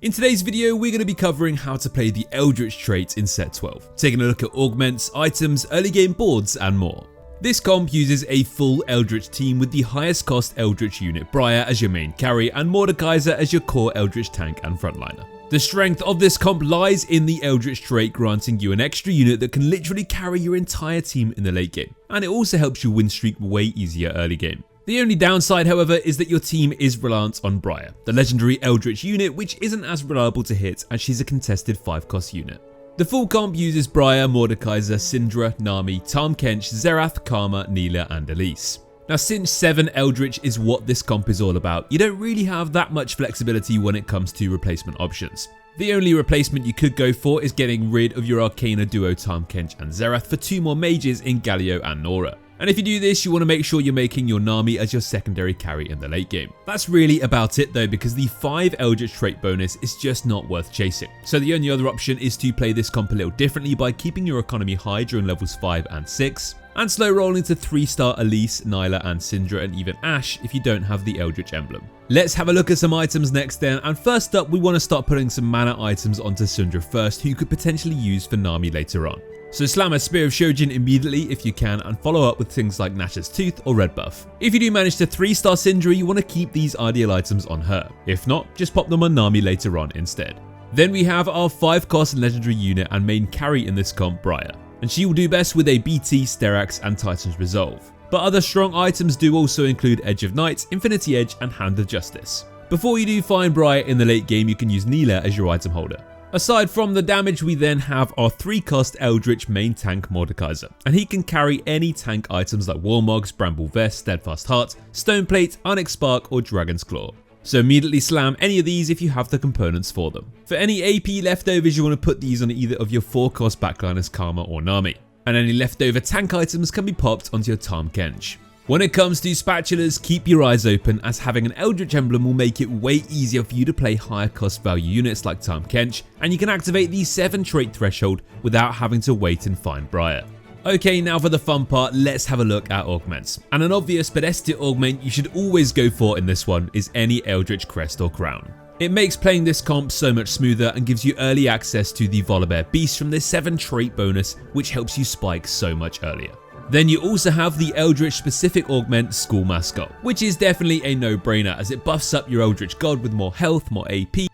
In today's video, we're going to be covering how to play the Eldritch trait in set 12, taking a look at augments, items, early game boards and more. This comp uses a full Eldritch team with the highest cost Eldritch unit Briar as your main carry and Mordekaiser as your core Eldritch tank and frontliner. The strength of this comp lies in the Eldritch trait granting you an extra unit that can literally carry your entire team in the late game, and it also helps you win streak way easier early game. The only downside, however, is that your team is reliant on Briar, the legendary Eldritch unit, which isn't as reliable to hit as she's a contested 5-cost unit. The full comp uses Briar, Mordekaiser, Syndra, Nami, Tahm Kench, Xerath, Karma, Nilah and Elise. Now since 7 Eldritch is what this comp is all about, you don't really have that much flexibility when it comes to replacement options. The only replacement you could go for is getting rid of your Arcana duo Tahm Kench and Xerath for 2 more mages in Galio and Nora. And if you do this, you want to make sure you're making your Nami as your secondary carry in the late game. That's really about it though, because the 5 Eldritch trait bonus is just not worth chasing. So the only other option is to play this comp a little differently by keeping your economy high during levels 5 and 6, and slow rolling to 3-star Elise, Nilah and Syndra and even Ashe if you don't have the Eldritch emblem. Let's have a look at some items next then, and first up we want to start putting some mana items onto Syndra first, who you could potentially use for Nami later on. So slam a Spear of Shojin immediately if you can and follow up with things like Nash's Tooth or Red Buff. If you do manage to 3-star Syndra, you want to keep these ideal items on her. If not, just pop them on Nami later on instead. Then we have our 5-cost legendary unit and main carry in this comp, Briar, and she will do best with a BT, Sterak's and Titan's Resolve. But other strong items do also include Edge of Night, Infinity Edge and Hand of Justice. Before you do find Briar in the late game, you can use Nilah as your item holder. Aside from the damage, we then have our 3-cost Eldritch main tank Mordekaiser, and he can carry any tank items like Warmogs, Bramble Vest, Steadfast Heart, Stone Plate, Onyx Spark or Dragon's Claw. So immediately slam any of these if you have the components for them. For any AP leftovers, you want to put these on either of your 4-cost backliners Karma or Nami, and any leftover tank items can be popped onto your Tahm Kench. When it comes to spatulas, keep your eyes open, as having an Eldritch emblem will make it way easier for you to play higher cost value units like Tahm Kench, and you can activate the 7 trait threshold without having to wait and find Briar. Okay, now for the fun part, let's have a look at augments. And an obvious but S tier augment you should always go for in this one is any Eldritch crest or crown. It makes playing this comp so much smoother and gives you early access to the Volibear Beast from this 7 trait bonus, which helps you spike so much earlier. Then you also have the Eldritch specific augment School Mascot, which is definitely a no-brainer as it buffs up your Eldritch God with more health, more AP,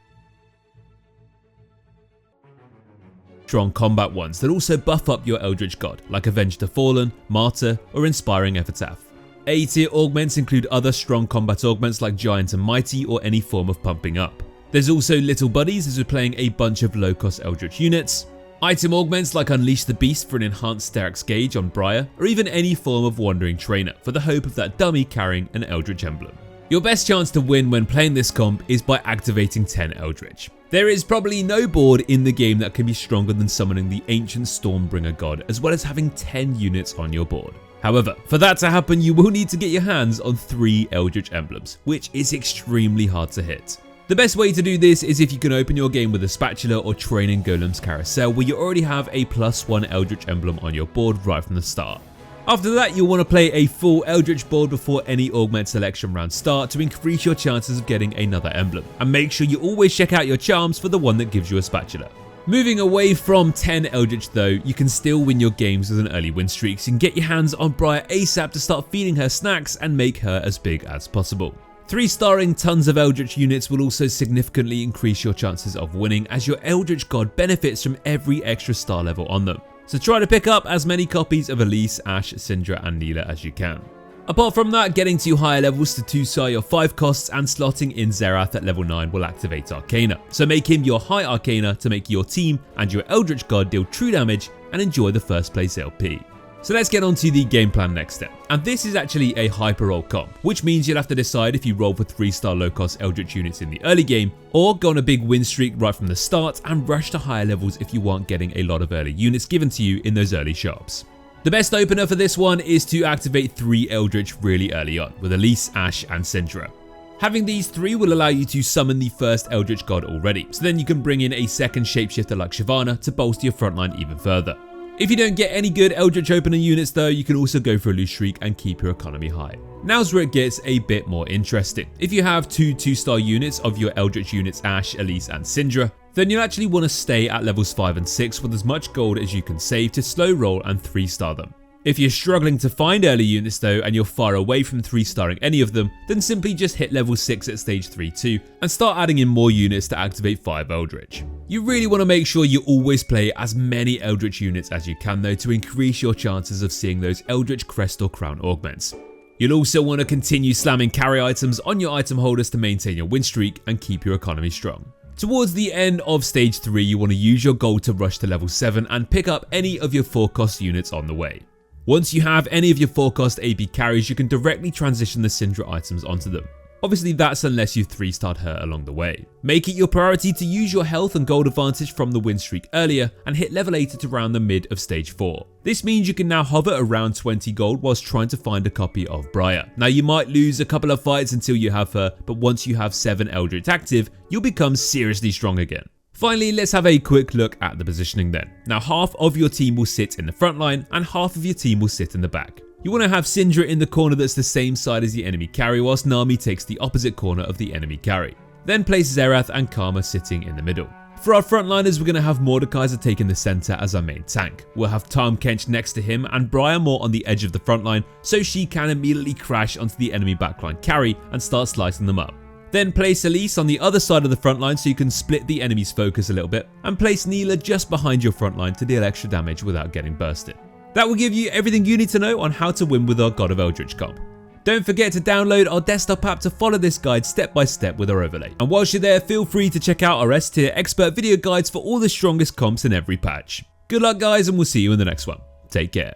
strong combat ones that also buff up your Eldritch God, like Avenge the Fallen, Martyr or Inspiring Epitaph. A tier augments include other strong combat augments like Giant and Mighty or any form of pumping up. There's also little buddies as we're playing a bunch of low cost Eldritch units, item augments like Unleash the Beast for an enhanced Sterak's Gauge on Briar, or even any form of Wandering Trainer for the hope of that dummy carrying an Eldritch emblem. Your best chance to win when playing this comp is by activating 10 Eldritch. There is probably no board in the game that can be stronger than summoning the Ancient Stormbringer God, as well as having 10 units on your board. However, for that to happen, you will need to get your hands on 3 Eldritch emblems, which is extremely hard to hit. The best way to do this is if you can open your game with a spatula or Training Golem's Carousel, where you already have a +1 Eldritch emblem on your board right from the start. After that, you'll want to play a full Eldritch board before any augment selection rounds start to increase your chances of getting another emblem, and make sure you always check out your charms for the one that gives you a spatula. Moving away from 10 Eldritch though, you can still win your games with an early win streak, so you can get your hands on Briar ASAP to start feeding her snacks and make her as big as possible. 3-starring tons of Eldritch units will also significantly increase your chances of winning, as your Eldritch God benefits from every extra star level on them. So try to pick up as many copies of Elise, Ashe, Syndra and Nilah as you can. Apart from that, getting to higher levels to 2-star your 5 costs and slotting in Xerath at level 9 will activate Arcana. So make him your high Arcana to make your team and your Eldritch God deal true damage and enjoy the first place LP. So let's get on to the game plan next step, and this is actually a hyper roll comp, which means you'll have to decide if you roll for 3-star low cost Eldritch units in the early game, or go on a big win streak right from the start and rush to higher levels if you aren't getting a lot of early units given to you in those early shops. The best opener for this one is to activate 3 Eldritch really early on, with Elise, Ashe and Syndra. Having these 3 will allow you to summon the first Eldritch God already, so then you can bring in a second shapeshifter like Shyvana to bolster your frontline even further. If you don't get any good Eldritch opener units though, you can also go for a loose streak and keep your economy high. Now's where it gets a bit more interesting. If you have two 2-star units of your Eldritch units Ashe, Elise and Syndra, then you'll actually want to stay at levels 5 and 6 with as much gold as you can save to slow roll and 3-star them. If you're struggling to find early units though and you're far away from 3-starring any of them, then simply just hit level 6 at stage 3-2 and start adding in more units to activate 5 Eldritch. You really want to make sure you always play as many Eldritch units as you can though to increase your chances of seeing those Eldritch Crest or Crown augments. You'll also want to continue slamming carry items on your item holders to maintain your win streak and keep your economy strong. Towards the end of stage 3 you want to use your gold to rush to level 7 and pick up any of your 4-cost units on the way. Once you have any of your 4-cost AP carries, you can directly transition the Syndra items onto them. Obviously that's unless you 3-starred her along the way. Make it your priority to use your health and gold advantage from the win streak earlier and hit level 8 at around the mid of stage 4. This means you can now hover around 20 gold whilst trying to find a copy of Briar. Now you might lose a couple of fights until you have her, but once you have 7 Eldritch active, you'll become seriously strong again. Finally, let's have a quick look at the positioning then. Now half of your team will sit in the front line and half of your team will sit in the back. You want to have Syndra in the corner that's the same side as the enemy carry whilst Nami takes the opposite corner of the enemy carry. Then place Xerath and Karma sitting in the middle. For our frontliners, we're going to have Mordekaiser taking the center as our main tank. We'll have Tahm Kench next to him and Briar more on the edge of the frontline so she can immediately crash onto the enemy backline carry and start slicing them up. Then place Elise on the other side of the front line so you can split the enemy's focus a little bit, and place Neela just behind your front line to deal extra damage without getting bursted. That will give you everything you need to know on how to win with our God of Eldritch comp. Don't forget to download our desktop app to follow this guide step by step with our overlay. And whilst you're there, feel free to check out our S-tier expert video guides for all the strongest comps in every patch. Good luck guys, and we'll see you in the next one. Take care.